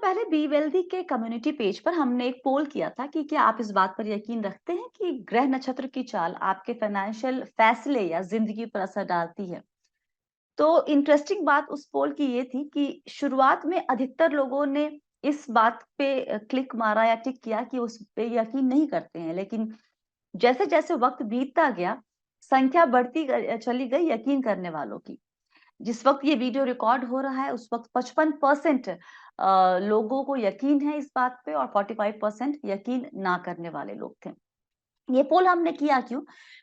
पहले be wealthy के community page पर हमने एक पोल किया था कि क्या आप इस बात पर यकीन रखते हैं कि ग्रह नक्षत्र की चाल आपके फाइनेंशियल फैसले या जिंदगी पर असर डालती है। तो इंटरेस्टिंग बात उस पोल की ये थी कि शुरुआत में अधिकतर लोगों ने इस बात पे क्लिक मारा या टिक किया कि उस पे यकीन नहीं करते हैं, लेकिन जैसे जैसे वक्त बीतता गया संख्या बढ़ती चली गई यकीन करने वालों की। जिस वक्त ये वीडियो रिकॉर्ड हो रहा है उस वक्त 55% लोगों को यकीन है इस बात पे और 45% यकीन ना करने वाले लोग थे। ये पोल हमने किया क्यों?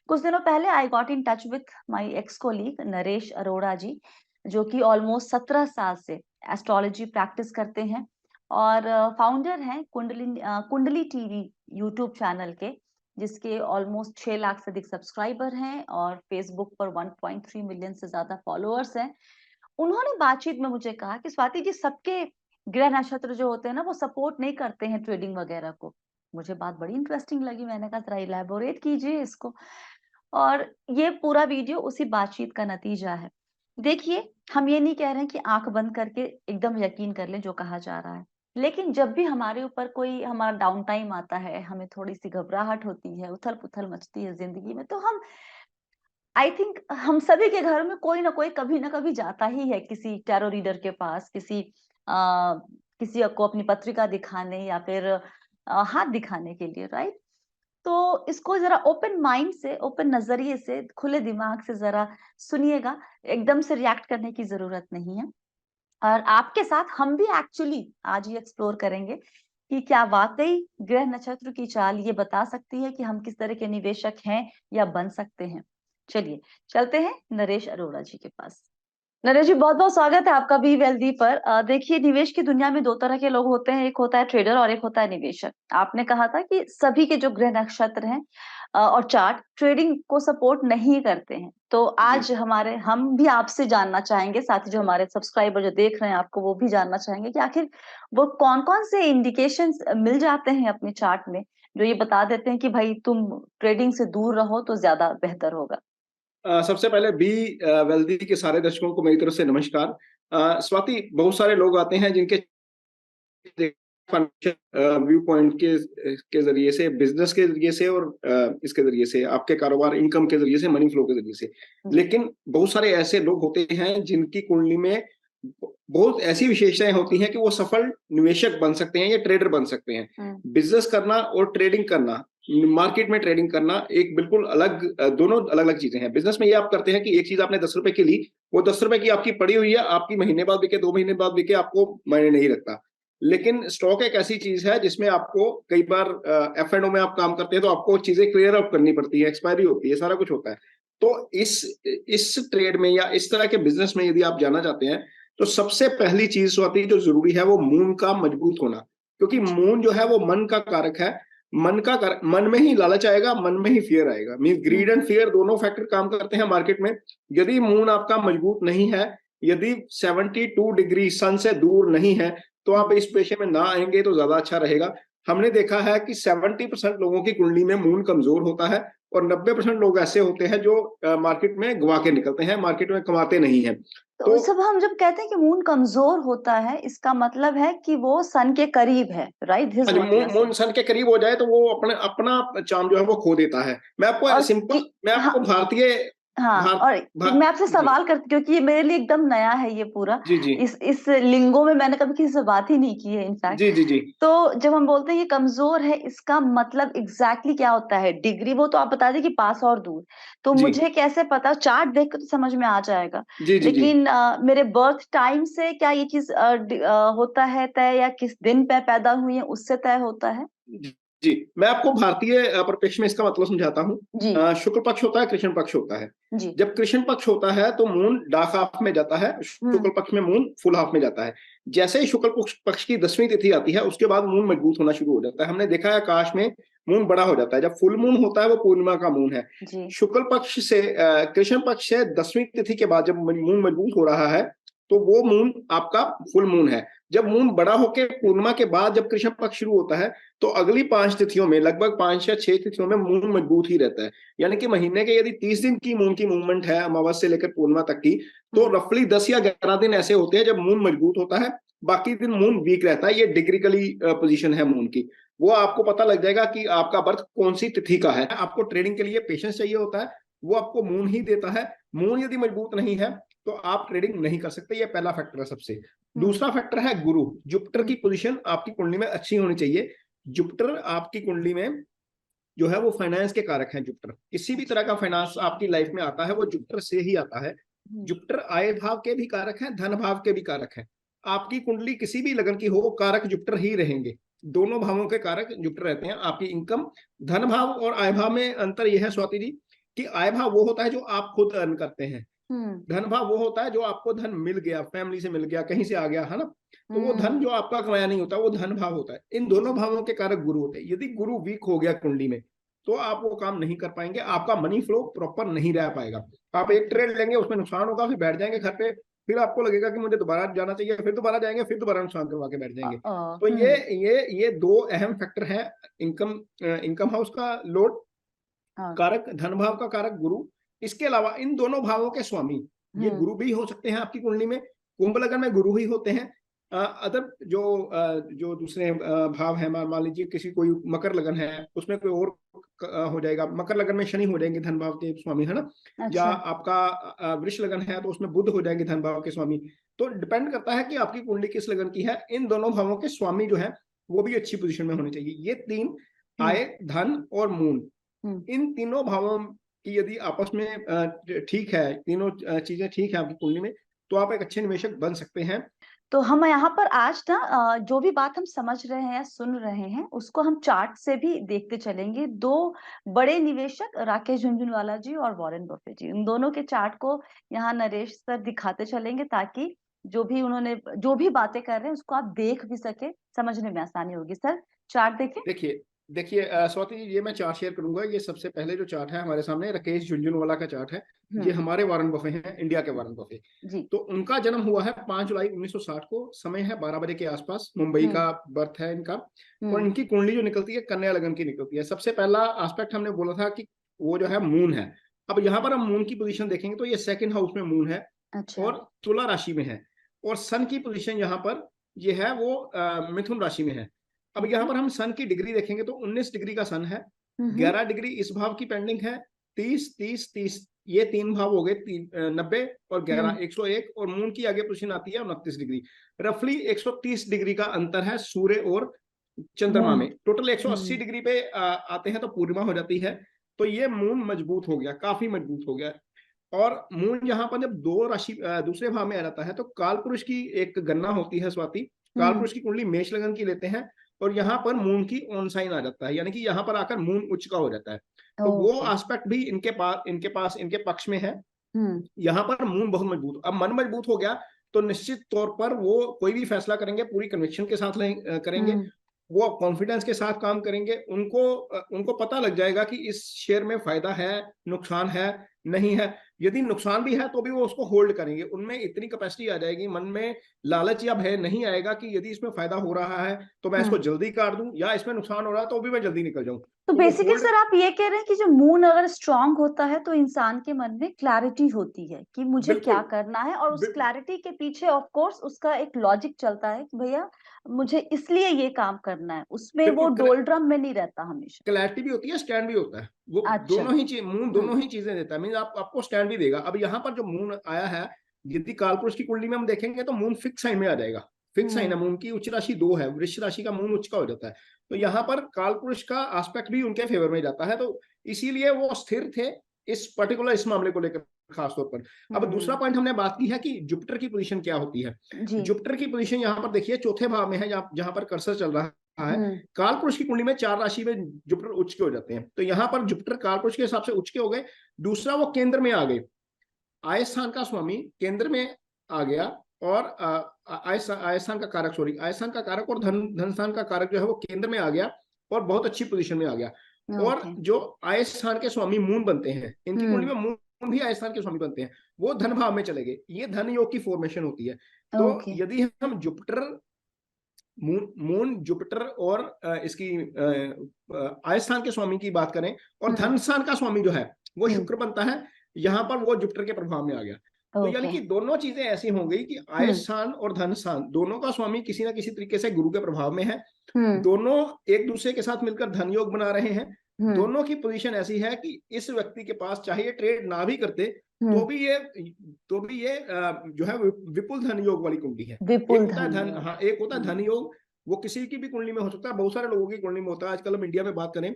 कुछ दिनों पहले I got in touch with my ex colleague Naresh Arora ji, जो कि ऑलमोस्ट 17 साल से एस्ट्रोलॉजी प्रैक्टिस करते हैं और फाउंडर हैं कुंडली टीवी यूट्यूब चैनल के, जिसके ऑलमोस्ट 6 लाख से अधिक सब्सक्राइबर हैं और फेसबुक पर 1.3 मिलियन से ज्यादा फॉलोअर्स हैं। उन्होंने बातचीत में मुझे कहा कि स्वाति जी, सबके ग्रह नक्षत्र जो होते हैं ना वो सपोर्ट नहीं करते हैं ट्रेडिंग वगैरह को। मुझे बात बड़ी इंटरेस्टिंग लगी, मैंने कहा जरा इलैबोरेट कीजिए इसको। और ये पूरा वीडियो उसी बातचीत का नतीजा है। देखिए, हम ये नहीं कह रहे हैं कि आंख बंद करके एकदम यकीन कर लें जो कहा जा रहा है, लेकिन जब भी हमारे ऊपर कोई हमारा डाउन टाइम आता है, हमें थोड़ी सी घबराहट होती है, उथल पुथल मचती है जिंदगी में, तो हम आई थिंक हम सभी के घर में कोई ना कोई कभी ना कभी जाता ही है किसी टैरो रीडर के पास, किसी को अपनी पत्रिका दिखाने या फिर हाथ दिखाने के लिए, राइट? तो इसको जरा ओपन माइंड से, ओपन नजरिए से, खुले दिमाग से जरा सुनिएगा। एकदम से रिएक्ट करने की जरूरत नहीं है। और आपके साथ हम भी एक्चुअली आज ये एक्सप्लोर करेंगे कि क्या वाकई ग्रह नक्षत्र की चाल ये बता सकती है कि हम किस तरह के निवेशक हैं या बन सकते हैं। चलिए चलते हैं नरेश अरोड़ा जी के पास। नरेश जी, बहुत बहुत स्वागत है आपका बी वेल्दी पर। देखिए, निवेश की दुनिया में दो तरह के लोग होते हैं, एक होता है ट्रेडर और एक होता है निवेशक। आपने कहा था कि सभी के जो ग्रह नक्षत्र हैं और चार्ट ट्रेडिंग को सपोर्ट नहीं करते हैं। तो जी आज हम भी आपसे जानना चाहेंगे, साथ ही जो हमारे सब्सक्राइबर जो देख रहे हैं आपको, वो भी जानना चाहेंगे कि आखिर वो कौन कौन से इंडिकेशंस मिल जाते हैं अपने चार्ट में जो ये बता देते हैं कि भाई तुम ट्रेडिंग से दूर रहो तो ज्यादा बेहतर होगा। सबसे पहले बी वेल्दी के सारे दर्शकों को मेरी तरफ से नमस्कार। स्वाति, बहुत सारे लोग आते हैं जिनके व्यू पॉइंट के जरिए से, बिजनेस के जरिए से और इसके जरिए से, आपके कारोबार इनकम के जरिए से, मनी फ्लो के जरिए से। जी। लेकिन बहुत सारे ऐसे लोग होते हैं जिनकी कुंडली में बहुत ऐसी विशेषताएं होती हैं कि वो सफल निवेशक बन सकते हैं या ट्रेडर बन सकते हैं। हम्म। बिजनेस करना और ट्रेडिंग करना, मार्केट में ट्रेडिंग करना एक बिल्कुल अलग, दोनों अलग अलग चीजें हैं। बिजनेस में ये आप करते हैं कि एक चीज आपने 10 रुपए की ली, वो 10 रुपए की आपकी पड़ी हुई है, आपकी महीने बाद बिके, 2 महीने बाद बिके, आपको मायने नहीं रखता। लेकिन स्टॉक एक ऐसी चीज है जिसमें आपको कई बार एफ एंड ओ में आप काम करते हैं तो आपको चीजें क्लियर अप करनी पड़ती है, एक्सपायरी होती है, सारा कुछ होता है। तो इस ट्रेड में या इस तरह के बिजनेस में यदि आप जाना चाहते हैं तो सबसे पहली चीज स्वाति जो जरूरी है वो मून का मजबूत होना। क्योंकि मून जो है वो मन का कारक है। मन में ही लालच आएगा, मन में ही फियर आएगा। मीन ग्रीड एंड फियर दोनों फैक्टर काम करते हैं मार्केट में। यदि मून आपका मजबूत नहीं है, यदि 72 डिग्री सन से दूर नहीं है, तो आप इस पेशे में ना आएंगे तो ज्यादा अच्छा रहेगा। हमने देखा है कि 70% लोगों की कुंडली में मून कमजोर होता है और 90% लोग ऐसे होते हैं जो मार्केट में गवा के निकलते हैं, मार्केट में कमाते नहीं है। तो तो सब हम जब कहते हैं कि मून कमजोर होता है, इसका मतलब है कि वो सन के करीब है, राइट? दिस हाँ जी, what you are moon saying. Sun के करीब हो जाए तो वो अपने अपना चार्म जो है वो खो देता है। और मैं हाँ, आपको भारतीय हाँ, भारत और मैं आपसे जी सवाल करती, क्योंकि ये मेरे लिए एकदम नया है ये पूरा। जी जी इस लिंगो में मैंने कभी किसी से बात ही नहीं की है इनफैक्ट। जी जी जी तो जब हम बोलते हैं ये कमजोर है, इसका मतलब एग्जैक्टली क्या होता है? डिग्री वो तो आप बता दें कि पास और दूर, तो जी मुझे कैसे पता? चार्ट देख कर तो समझ में आ जाएगा, जी जी जी लेकिन मेरे बर्थ टाइम से क्या ये चीज होता है तय, या किस दिन पे पैदा हुई है उससे तय होता है? जी जी। मैं आपको भारतीय परिप्रेक्ष्य में इसका मतलब समझाता हूँ। जी। शुक्ल पक्ष होता है, कृष्ण पक्ष होता है। जी। जब कृष्ण पक्ष होता है तो मून डार्क हाफ में जाता है, शुक्ल हम्म। पक्ष में मून फुल हाफ में जाता है। जैसे ही शुक्ल पक्ष की 10वीं तिथि आती है उसके बाद मून मजबूत होना शुरू हो जाता है। हमने देखा है आकाश में मून बड़ा हो जाता है। जब फुल मून होता है वो पूर्णिमा का मून है। जी। शुक्ल पक्ष से कृष्ण पक्ष से 10वीं तिथि के बाद जब मून मजबूत हो रहा है तो वो मून आपका फुल मून है। जब मून बड़ा होकर पूर्णिमा के बाद जब कृष्ण पक्ष शुरू होता है तो अगली 5 तिथियों में, लगभग 5 या 6 तिथियों में मून मजबूत ही रहता है। यानी कि महीने के यदि 30 दिन की मून की मूवमेंट है अमावस्या से लेकर पूर्णिमा तक की, तो रफली 10 या 11 दिन ऐसे होते हैं जब मून मजबूत होता है, बाकी दिन मून वीक रहता है। ये डिग्रिकली पोजीशन है मून की, वो आपको पता लग जाएगा कि आपका बर्थ कौन सी तिथि का है। आपको ट्रेडिंग के लिए पेशेंस चाहिए होता है, वो आपको मून ही देता है। मून यदि मजबूत नहीं है तो आप ट्रेडिंग नहीं कर सकते, ये पहला फैक्टर है सबसे। दूसरा फैक्टर है गुरु। जुपिटर की पोजीशन आपकी कुंडली में अच्छी होनी चाहिए। जुपिटर आपकी कुंडली में जो है वो फाइनेंस के कारक हैं। जुपिटर किसी भी तरह का फाइनेंस आपकी लाइफ में आता है वो जुपिटर से ही आता है। जुपिटर आय भाव के भी कारक हैं, धन भाव के भी कारक हैं। आपकी कुंडली किसी भी लगन की हो, कारक जुपिटर ही रहेंगे। दोनों भावों के कारक जुपिटर रहते हैं। आपकी इनकम, धन भाव और आय भाव में अंतर यह है स्वाति जी कि आय भाव वो होता है जो आप खुद अर्न करते हैं, धन भाव वो होता है जो आपको धन मिल गया, फैमिली से मिल गया, कहीं से आ गया, है ना। तो वो धन जो आपका कमाया नहीं होता वो धन भाव होता है। इन दोनों भावों के कारक गुरु होते हैं। यदि गुरु वीक हो गया कुंडली में तो आप वो काम नहीं कर पाएंगे, आपका मनी फ्लो प्रॉपर नहीं रह पाएगा। आप एक ट्रेड लेंगे, उसमें नुकसान होगा, फिर बैठ जाएंगे घर पे, फिर आपको लगेगा कि मुझे दोबारा जाना चाहिए, फिर दोबारा जाएंगे, फिर दोबारा नुकसान करवा के बैठ जाएंगे। तो ये दो अहम फैक्टर है। इनकम हाउस का लोड कारक, धन भाव का कारक गुरु। इसके अलावा इन दोनों भावों के स्वामी ये गुरु भी हो सकते हैं आपकी कुंडली में। कुंभ लगन में गुरु ही होते हैं। अदर जो दूसरे भाव है, मान लीजिए किसी कोई मकर लगन है, उसमें कोई और हो जाएगा। मकर लगन में शनि हो जाएंगे धन भाव के स्वामी, है ना। या आपका वृष लगन है तो उसमें बुध हो जाएंगे धन भाव के स्वामी। तो डिपेंड करता है कि आपकी कुंडली किस लगन की है। इन दोनों भावों के स्वामी जो है वो भी अच्छी पोजीशन में होने चाहिए। ये तीन, आय, धन और मून, इन तीनों भावों की यदि आपस में ठीक है, तीनों चीजें ठीक है आपकी कुंडली में, तो आप एक अच्छे निवेशक बन सकते हैं। तो हम यहाँ पर आज ना जो भी बात हम समझ रहे हैं, सुन रहे हैं, उसको हम चार्ट से भी देखते चलेंगे। दो बड़े निवेशक राकेश झुनझुनवाला जी और वॉरेन बफे जी, इन दोनों के चार्ट को यहाँ नरेश सर दिखाते चलेंगे ताकि जो भी बातें कर रहे हैं उसको आप देख भी सके, समझने में आसानी होगी। सर चार्ट देखें। देखिए देखिए स्वाति जी, ये मैं चार्ट शेयर करूंगा। ये सबसे पहले जो चार्ट है हमारे सामने राकेश झुनझुनवाला का चार्ट है। ये हमारे वॉरेन बफे हैं, इंडिया के वॉरेन बफे। तो उनका जन्म हुआ है 5 जुलाई 1960 को। समय है 12 बजे के आसपास। मुंबई का बर्थ है इनका। और इनकी कुंडली जो निकलती है कन्या लगन की निकलती है। सबसे पहला एस्पेक्ट हमने बोला था कि वो जो है मून है। अब यहाँ पर हम मून की पोजीशन देखेंगे तो ये सेकंड हाउस में मून है। अच्छा। और तुला राशि में है। और सन की पोजीशन यहाँ पर ये है वो मिथुन राशि में है। अब यहाँ पर हम सन की डिग्री देखेंगे तो 19 डिग्री का सन है। 11 डिग्री इस भाव की पेंडिंग है। 30 30 30 ये तीन भाव हो गए, 90 और 11 101। और मून की आगे पोजीशन आती है 29 डिग्री। रफली 130 डिग्री का अंतर है सूर्य और चंद्रमा में। टोटल 180 डिग्री पे आते हैं तो पूर्णिमा हो जाती है। तो ये मून मजबूत हो गया, काफी मजबूत हो गया। और मून यहाँ पर जब दो राशि दूसरे भाव में आ जाता है तो काल पुरुष की एक गणना होती है स्वाति। काल पुरुष की कुंडली मेष लगन की लेते हैं और यहाँ पर मून की ऑन साइन आ जाता है, यानी कि यहाँ पर आकर मून उच्च का हो जाता है। तो वो एस्पेक्ट भी इनके पक्ष में है। यहाँ पर मून बहुत मजबूत। अब मन मजबूत हो गया तो निश्चित तौर पर वो कोई भी फैसला करेंगे पूरी कन्विक्शन के साथ करेंगे। वो कॉन्फिडेंस के साथ काम करेंगे। उनको पता लग जाएगा कि इस शेयर में फायदा है, नुकसान है, नहीं है। यदि नुकसान भी है तो भी वो उसको होल्ड करेंगे। उनमें इतनी कैपेसिटी आ जाएगी, मन में लालच या भय नहीं आएगा कि यदि इसमें फायदा हो रहा है तो मैं इसको जल्दी काट दूं, या इसमें नुकसान हो रहा है तो भी मैं जल्दी निकल जाऊं। तो बेसिकली सर आप ये कह रहे हैं कि जो मून अगर स्ट्रांग होता है तो इंसान के मन में क्लैरिटी होती है कि मुझे क्या करना है, और उस क्लैरिटी के पीछे ऑफ कोर्स उसका एक लॉजिक चलता है कि भैया मुझे इसलिए ये काम करना है। उसमें वो डोलड्रम में नहीं रहता हमेशा। क्लैरिटी भी होती है, स्टैंड भी होता है। वो दोनों ही मून दोनों ही चीजें देता है। मीन आपको स्टैंड भी देगा। अब यहाँ पर जो मून आया है, यदि कालपुरुष की कुंडली में हम देखेंगे तो मून फिक्स साइन में आ जाएगा। फिक्स साइन है मून की। उच्च राशि 2 है, वृष राशि का मून उच्च का हो जाता है। तो यहाँ पर कालपुरुष का एस्पेक्ट भी उनके फेवर में जाता है। तो इसीलिए वो स्थिर थे इस मामले को लेकर खास तौर पर। अब दूसरा पॉइंट हमने बात की है कि जुपिटर की पोजीशन क्या होती है। जुपिटर की पोजीशन यहाँ पर देखिए चौथे भाव में है, जहां पर कर्सर चल रहा है। कालपुरुष की कुंडली में 4 राशि में जुपिटर उच्च के हो जाते हैं। तो यहाँ पर जुपिटर कालपुरुष के हिसाब से उच्च के हो गए। दूसरा वो केंद्र में आ गए। आय स्थान का स्वामी केंद्र में आ गया। और आय स्थान का कारक, आय स्थान का कारक और धन स्थान का कारक जो है वो केंद्र में आ गया और बहुत अच्छी पोजीशन में आ गया। और जो आय स्थान के स्वामी मून बनते हैं, इनकी कुंडली में मून भी आय स्थान के स्वामी बनते हैं। वो धन भाव में चले गए, ये धन योग की फॉर्मेशन होती है। तो ओके। यदि हम जुपिटर, मून जुपिटर और इसकी आय स्थान के स्वामी की बात करें, और धन स्थान का स्वामी जो है वो शुक्र बनता है, यहाँ पर वो जुपिटर के प्रभाव में आ गया। तो यानी ओके। कि दोनों चीजें ऐसी हो गई कि आय स्थान और धन स्थान दोनों का स्वामी किसी ना किसी तरीके से गुरु के प्रभाव में है, दोनों एक दूसरे के साथ मिलकर धन योग बना रहे हैं। दोनों की पोजीशन ऐसी है कि इस व्यक्ति के पास चाहे ये ट्रेड ना भी करते तो भी ये जो है विपुल धन योग वाली कुंडली है। एक होता है धन, हाँ, एक होता है धन योग, वो किसी की भी कुंडली में हो सकता है, बहुत सारे लोगों की कुंडली में होता है। आजकल हम इंडिया में बात करें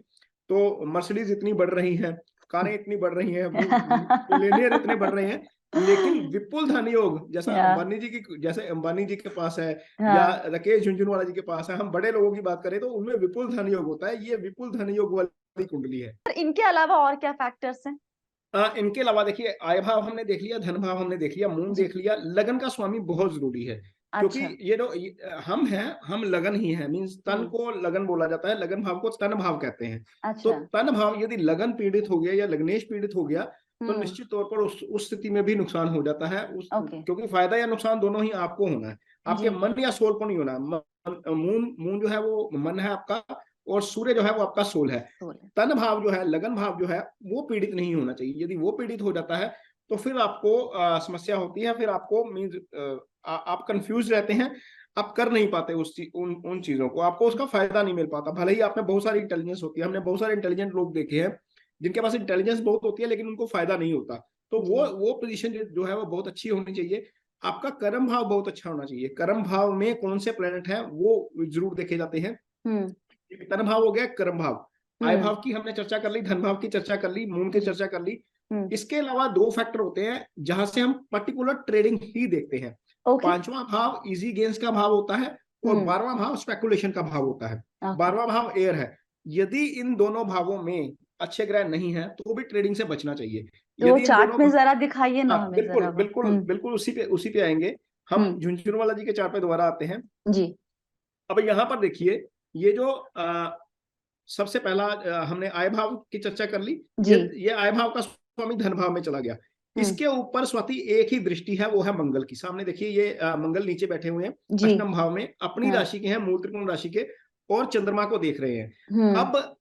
तो मर्सिडीज इतनी बढ़ रही हैं, कारें इतनी बढ़ रही हैं, मिलेनियर इतने बढ़ रहे हैं, लेकिन विपुल धन योग जैसा अंबानी जी के पास है, या राकेश झुनझुनवाला जी के पास है, हम बड़े लोगों की बात करें तो उनमें विपुल धन योग होता है। ये विपुल धन योग वाली कुंडली है। इनके अलावा और क्या फैक्टर्स हैं? इनके अलावा देखिए, आय भाव हमने देख लिया, धन भाव हमने देख लिया, मून देख लिया, लगन का स्वामी बहुत जरूरी है। क्योंकि ये जो हम हैं, हम लगन ही है, मींस तन को लगन बोला जाता है, लगन भाव को तन भाव कहते हैं। तो तन भाव यदि लगन पीड़ित हो गया या लग्नेश पीड़ित हो गया तो निश्चित तौर पर उस स्थिति में भी नुकसान हो जाता है। क्योंकि फायदा या नुकसान दोनों ही आपको होना है, आपके मन या सोल को नहीं होना। मून जो है वो मन है आपका, और सूर्य जो है वो आपका सोल है। तन भाव जो है, लगन भाव जो है, वो पीड़ित नहीं होना चाहिए। यदि वो पीड़ित हो जाता है तो फिर आपको समस्या होती है, फिर आपको मीन्स आप कंफ्यूज रहते हैं, आप कर नहीं पाते उन चीजों को, आपको उसका फायदा नहीं मिल पाता। भले ही आप में बहुत सारी इंटेलिजेंस होती है, हमने बहुत सारे इंटेलिजेंट लोग देखे हैं जिनके पास इंटेलिजेंस बहुत होती है लेकिन उनको फायदा नहीं होता। तो वो पोजीशन जो है वो बहुत अच्छी होनी चाहिए। आपका कर्म भाव बहुत अच्छा होना चाहिए। कर्म भाव में कौन से प्लेनेट है वो जरूर देखे जाते हैं। तन भाव हो गया, कर्म भाव, आय भाव की हमने चर्चा कर ली, धन भाव की चर्चा कर ली, मून की चर्चा कर ली। इसके अलावा दो फैक्टर होते हैं जहां से हम पर्टिकुलर ट्रेडिंग ही देखते हैं। पांचवा भाव इजी गेन्स का भाव होता है, और 12वां भाव स्पेकुलेशन का भाव होता है। 12वां भाव एयर है। यदि इन दोनों भावों में अच्छे ग्रह नहीं है तो भी ट्रेडिंग से बचना चाहिए। तो चार्ट में जरा दिखाइए ना हमें। बिल्कुल बिल्कुल बिल्कुल, उसी पे आएंगे हम। झुनझुनवाला जी के चार्ट पे दोबारा आते हैं जी। अब यहाँ पर देखिए, ये जो सबसे पहला हमने आय भाव की चर्चा कर ली, ये आय भाव का स्वामी धन भाव में चला गया। इसके ऊपर स्वाति एक ही दृष्टि है, वो है मंगल की। सामने देखिए, ये मंगल नीचे बैठे हुए हैं अष्टम भाव में, अपनी राशि के हैं, मूल त्रिकोण राशि के, और चंद्रमा को देख रहे हैं। अब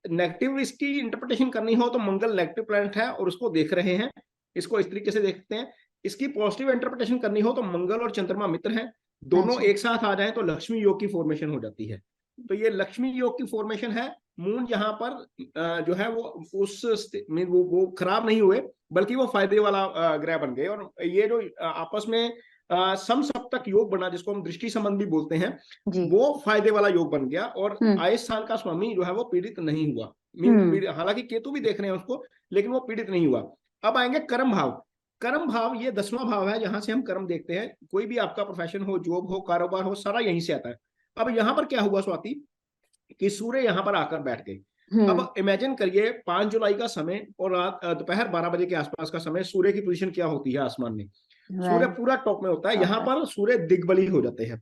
नेगेटिव इसकी इंटरप्रिटेशन करनी हो तो मंगल नेगेटिव प्लैनेट है और उसको देख रहे हैं, इसको इस तरीके से देखते हैं। इसकी पॉजिटिव इंटरप्रिटेशन करनी हो तो मंगल और चंद्रमा मित्र हैं, दोनों एक साथ आ जाएं तो लक्ष्मी योग की फॉर्मेशन हो जाती है। तो ये लक्ष्मी योग की फॉर्मेशन है। मून यहाँ पर जो है वो खराब नहीं हुए, बल्कि वो फायदे वाला ग्रह बन गए। और ये जो आपस में समसप्तक योग बना, जिसको हम दृष्टि संबंध भी बोलते हैं, वो फायदे वाला योग बन गया। और आय साल का स्वामी जो है वो पीड़ित नहीं हुआ। हालांकि केतु भी देख रहे हैं उसको, लेकिन वो पीड़ित नहीं हुआ। अब आएंगे कर्म भाव। कर्म भाव ये 10वां भाव है, जहां से हम कर्म देखते हैं। कोई भी आपका प्रोफेशन हो, जॉब हो, कारोबार हो, सारा यहीं से आता है। अब यहाँ पर क्या हुआ स्वाति, कि सूर्य यहाँ पर आकर बैठ गए। अब इमेजिन करिए 5 जुलाई का समय और रात दोपहर 12 बजे के आसपास का समय, सूर्य की पोजीशन क्या होती है आसमान में? सूर्य पूरा टॉप में होता है। यहाँ पर सूर्य दिग्बली हो जाते हैं,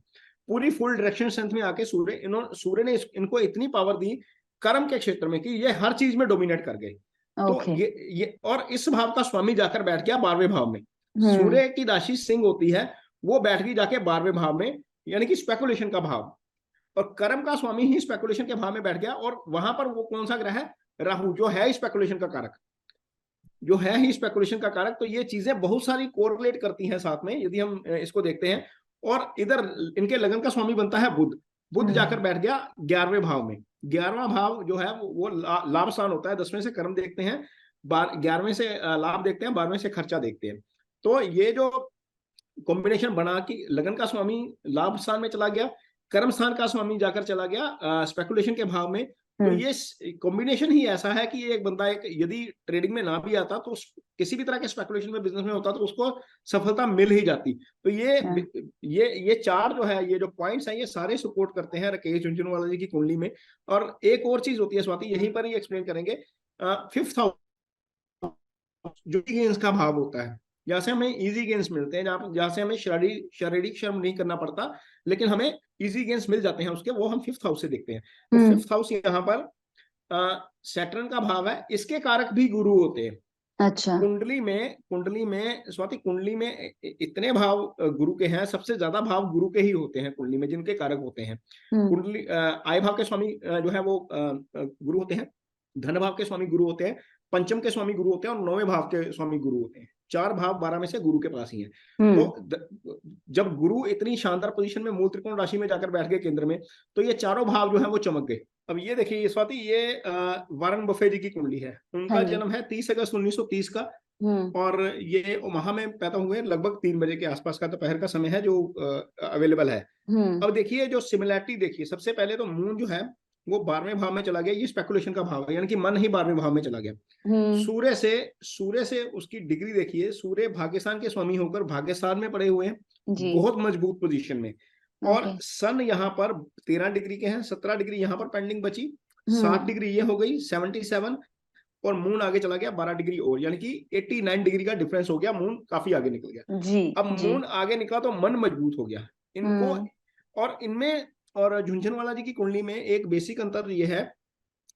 पूरी फुल डायरेक्शन सेंस में आके सूर्य ने इनको इतनी पावर दी कर्म के क्षेत्र में कि ये हर चीज में डोमिनेट कर गए। तो ये और इस भाव का स्वामी जाकर बैठ गया 12वें भाव में। सूर्य की राशि सिंह होती है, वो बैठ गई जाके 12वें भाव में, यानी कि स्पेकुलेशन का भाव। और कर्म का स्वामी ही स्पेकुलेशन के भाव में बैठ गया। और वहां पर वो कौन सा ग्रह है? राहु, जो है स्पेकुलेशन का कारक, जो है ही स्पेकुलेशन का कारक। तो ये चीजें बहुत सारी कोरिलेट करती हैं साथ में, यदि हम इसको देखते हैं। और इधर इनके लगन का स्वामी बनता है बुध। बुध जाकर बैठ गया 11वें भाव में। 11वां भाव जो है वो लाभ स्थान होता है। 10वें से कर्म देखते हैं, 11वें से लाभ देखते हैं, 12वें से खर्चा देखते हैं। तो ये जो कॉम्बिनेशन बना कि लगन का स्वामी लाभ स्थान में चला गया, कर्म स्थान का स्वामी जाकर चला गया स्पेकुलेशन के भाव में। तो ये कॉम्बिनेशन ही ऐसा है कि एक बंदा यदि ट्रेडिंग में ना भी आता तो किसी भी तरह के स्पेकुलेशन में, बिजनेस में होता तो उसको सफलता मिल ही जाती। तो ये चार जो है, ये जो पॉइंट्स हैं, ये सारे सपोर्ट करते हैं राकेश झुनझुनवाला जी की कुंडली में। और एक और चीज होती है स्वाति, यहीं पर ही एक्सप्लेन करेंगे। 5th हाउस जो गेन्स का भाव होता है, जहाँ से हमें इजी गेन्स मिलते हैं, जहाँ से हमें शारीरिक श्रम नहीं करना पड़ता, लेकिन हमें इजी गेन्स मिल जाते हैं उसके, वो हम 5th हाउस से देखते हैं। तो 5th हाउस यहाँ पर सैटर्न का भाव है, इसके कारक भी गुरु होते हैं। अच्छा। कुंडली में स्वाति, कुंडली में इतने भाव गुरु के हैं, सबसे ज्यादा भाव गुरु के ही होते हैं कुंडली में, जिनके कारक होते हैं। हम्म। कुंडली आय भाव के स्वामी जो है वो गुरु होते हैं, धन भाव के स्वामी गुरु होते हैं, पंचम के स्वामी गुरु होते हैं, और नौवें भाव के स्वामी गुरु होते हैं। 4 भाव 12 में से गुरु के पास ही है। हम्म। तो जब गुरु इतनी शानदार पोजीशन में मूल त्रिकोण राशि में जाकर बैठ गए केंद्र में, तो ये चारों भाव जो है वो चमक गए। अब ये देखिए स्वाति, ये वारन बफे जी की कुंडली है। हाँ उनका जी। जन्म है 30 अगस्त 1930 का, हम्म। और ये ओमाहा में पैदा हुए, लगभग 3 बजे के आसपास का दोपहर का समय है जो अवेलेबल है। हम्म। अब देखिए जो सिमिलैरिटी देखिए, सबसे पहले तो मून जो है वो 12वें भाव में चला गया, ये स्पेकुलेशन का भाव है, यानी कि मन ही 12वें भाव में चला गया। हम्म। सूर्य से उसकी डिग्री देखिए, सूर्य भाग्यस्थान के स्वामी होकर भाग्यस्थान में पड़े हुए हैं, जी। बहुत मजबूत पोजीशन में। और ओके। सन यहाँ पर 13 डिग्री के हैं, 17 डिग्री यहाँ पर पेंडिंग बची, 7 हम्म। डिग्री ये हो गई 77, और मून आगे चला गया 12 डिग्री और, यानी कि 89 डिग्री का डिफरेंस हो गया, मून काफी आगे निकल गया। जी। अब जी। मून आगे निकला तो मन मजबूत हो गया इनको। हम्म। और इनमें, और झुंझुनवाला जी की कुंडली में एक बेसिक अंतर ये है,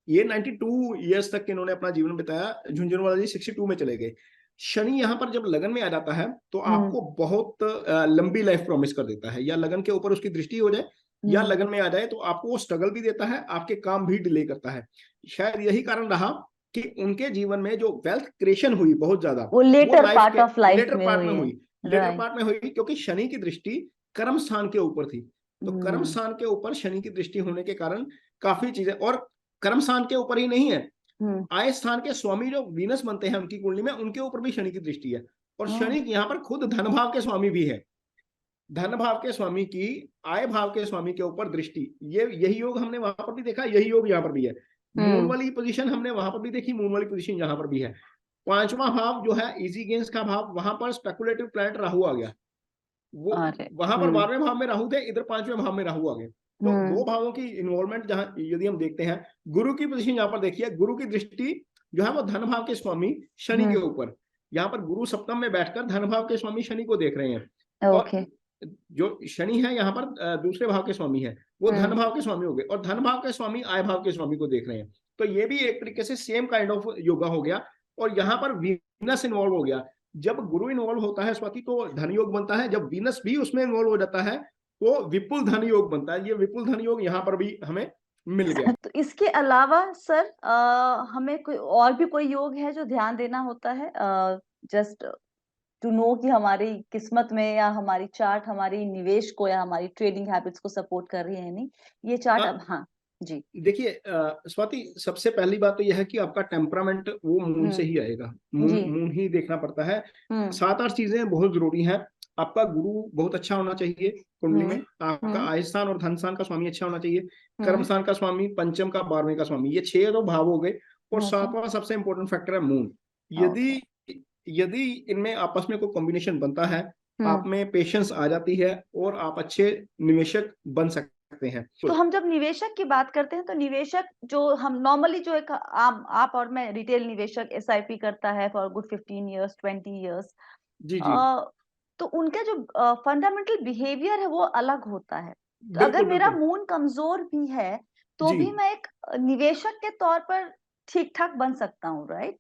ये 92 ईयर्स तक इन्होंने अपना जीवन बिताया, झुंझुनवाला जी 62 में चले गए। शनि यहाँ पर जब लगन में आ जाता है तो हम्म। आपको बहुत लंबी लाइफ प्रॉमिस कर देता है, या लगन के ऊपर उसकी दृष्टि हो जाए या हम्म। लगन में आ जाए तो आपको वो स्ट्रगल भी देता है, आपके काम भी डिले करता है। शायद यही कारण रहा कि उनके जीवन में जो वेल्थ क्रिएशन हुई बहुत ज्यादा, वो वो लेटर लाइफ पार्ट के ऑफ लाइफ लेटर में पार्ट हुई में है। हुई। Letter right. पार्ट में हुई क्योंकि शनि की दृष्टि कर्म स्थान के ऊपर थी। तो कर्म हम्म। स्थान के ऊपर शनि की दृष्टि होने के कारण काफी चीजें, और कर्म स्थान के ऊपर ही नहीं है, हम्म। आय स्थान के स्वामी जो वीनस बनते हैं उनकी कुंडली में, उनके ऊपर भी शनि की दृष्टि है। और ओह। शनि यहाँ पर खुद धन भाव के स्वामी भी है। धन भाव के स्वामी की आय भाव के स्वामी के ऊपर दृष्टि, ये यही योग हमने वहां पर भी देखा, यही योग यहाँ पर भी है। मून हम्म। वाली पोजीशन हमने वहां पर भी देखी, मून वाली पोजीशन यहाँ पर भी है। 5वां भाव जो है इजी गेन्स का भाव, वहां पर स्पेकुलेटिव प्लैनेट राहु आ गया। वो अरे। वहां पर हम्म। 12वें भाव में राहु थे, इधर 5वें भाव में राहु आ गए। तो हम्म। दो भावों की इन्वॉल्वमेंट जहां यदि हम देखते हैं, गुरु की पोजीशन यहाँ पर देखिए, गुरु की दृष्टि जो है वो धन भाव के स्वामी शनि के हम्म। ऊपर, यहाँ पर गुरु सप्तम में बैठकर धन भाव के स्वामी शनि को देख रहे हैं। और ओके। जो शनि है यहाँ पर दूसरे भाव के स्वामी है, वो धन हम्म। भाव के स्वामी हो गए, और धन भाव के स्वामी आय भाव के स्वामी को देख रहे हैं। तो ये भी एक तरीके से सेम काइंड ऑफ योगा हो गया। और यहाँ पर वीनस इन्वॉल्व हो गया। जब गुरु इन्वॉल्व होता है स्वाति तो धन योग बनता है, जब वीनस भी उसमें इन्वॉल्व हो जाता है तो विपुल धन योग बनता है। ये विपुल धन योग यहाँ पर भी हमें मिल गया। तो इसके अलावा सर हमें कोई और भी कोई योग है जो ध्यान देना होता है, जस्ट टू नो कि हमारी किस्मत में या हमारी चार्ट हमारी निवेश को या हमारी ट्रेडिंग हैबिट्स को सपोर्ट कर रही है नहीं, ये चार्ट अब। हाँ जी। देखिए स्वाति, सबसे पहली बात तो यह है कि आपका टेम्परामेंट वो मून से हम्म। ही आएगा, मून जी। मून ही देखना पड़ता है। हम्म। 7-8 चीजें बहुत जरूरी हैं। आपका गुरु बहुत अच्छा होना चाहिए कुंडली हम्म। में, आपका हम्म। आय स्थान और धन स्थान का स्वामी अच्छा होना चाहिए, कर्म हम्म। स्थान का स्वामी, पंचम का 12वें का स्वामी, ये 6 तो भाव हो गए। और ओके। 7वां सबसे इंपॉर्टेंट फैक्टर है मून। यदि ओके। यदि इनमें आपस में कोई कॉम्बिनेशन बनता है, आप हम्म। में पेशेंस आ जाती है और आप अच्छे निवेशक बन सकते हैं। तो हम जब निवेशक की बात करते हैं तो निवेशक जो हम नॉर्मली जो एक आम आप और मैं रिटेल निवेशक एसआईपी करता है फॉर गुड 15 इयर्स 20 इयर्स, जी जी, तो उनका जो फंडामेंटल बिहेवियर है वो अलग होता है। तो अगर बिल्कुल मेरा बिल्कुल। मून कमजोर भी है तो जी भी मैं एक निवेशक के तौर पर ठीक ठाक बन सकता हूँ, राइट?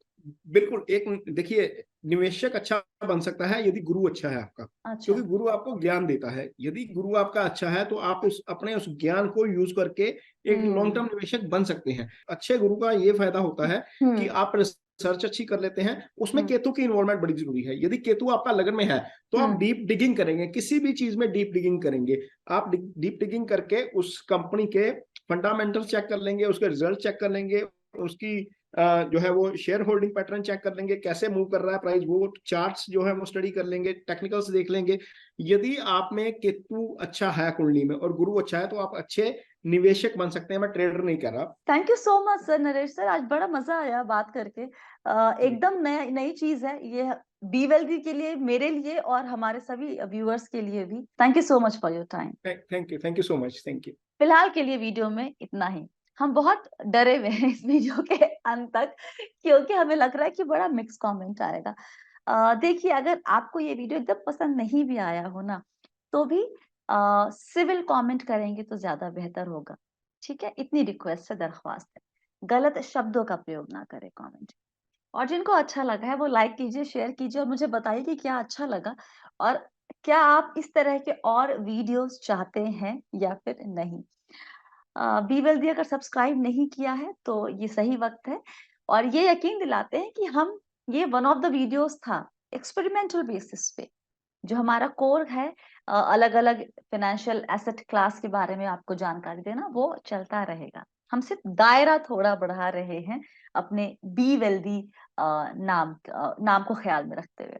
बिल्कुल। एक देखिए, निवेशक अच्छा बन सकता है यदि गुरु अच्छा है आपका, अच्छा। क्योंकि गुरु आपको ज्ञान देता है। यदि गुरु आपका अच्छा है तो आप उस अपने उस ज्ञान को यूज करके एक लॉन्ग हम्म। टर्म निवेशक बन सकते हैं। अच्छे गुरु का ये फायदा होता है कि हम्म। आप रिसर्च अच्छी कर लेते हैं। उसमें हम्म। केतु की इन्वॉल्वमेंट बड़ी जरूरी है। यदि केतु आपका लगन में है तो आप हम्म। डीप डिगिंग करेंगे, किसी भी चीज में डीप डिगिंग करेंगे। आप डीप डिगिंग करके उस कंपनी के फंडामेंटल चेक कर लेंगे, उसके रिजल्ट चेक कर लेंगे, उसकी जो है वो शेयर होल्डिंग पैटर्न चेक कर लेंगे, कैसे मूव कर रहा है प्राइस, वो चार्ट्स जो है वो स्टडी कर लेंगे, टेक्निकल्स देख लेंगे। यदि आप में केतु अच्छा है कुंडली में और गुरु अच्छा है तो आप अच्छे निवेशक बन सकते हैं। मैं ट्रेडर नहीं कर रहा। Thank you so much sir, Naresh sir, आज बड़ा मजा आया बात करके। जी, एकदम नया नई चीज है ये, बी वेल्दी के लिए, मेरे लिए और हमारे सभी व्यूअर्स के लिए भी। Thank you so much for your time. Thank you so much, thank you. फिलहाल के लिए वीडियो में इतना ही। हम बहुत डरे हुए हैं इस वीडियो के अंत तक, क्योंकि हमें लग रहा है कि बड़ा मिक्स कमेंट आएगा। देखिए, अगर आपको ये वीडियो एकदम पसंद नहीं भी आया हो ना, तो भी सिविल कमेंट करेंगे तो ज्यादा बेहतर होगा। ठीक है, इतनी रिक्वेस्ट है, दरख्वास्त है, गलत शब्दों का प्रयोग ना करें कमेंट। और जिनको अच्छा लगा है वो लाइक कीजिए, शेयर कीजिए और मुझे बताइए कि क्या अच्छा लगा और क्या आप इस तरह के और वीडियोज़ चाहते हैं या फिर नहीं? बी वेल्दी अगर सब्सक्राइब नहीं किया है तो ये सही वक़्त है और ये यकीन दिलाते हैं कि हम ये वन ऑफ द वीडियोज़ था एक्सपेरिमेंटल बेसिस पे। जो हमारा कोर है अलग-अलग फाइनेंशियल एसेट क्लास के बारे में आपको जानकारी देना, वो चलता रहेगा। हम सिर्फ दायरा थोड़ा बढ़ा रहे हैं अपने बी वेल्दी नाम को ख़्याल में रखते हुए।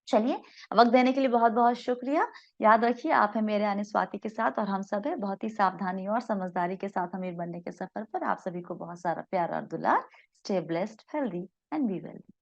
चलिए, वक़्त देने के लिए बहुत-बहुत शुक्रिया। याद रखिए आप हैं मेरे यानी स्वाति के साथ और हम सब हैं बहुत ही सावधानी और समझदारी के साथ अमीर बनने के सफ़र पर। आप सभी को बहुत सारा प्यार और दुलार। Stay blessed, healthy and be well.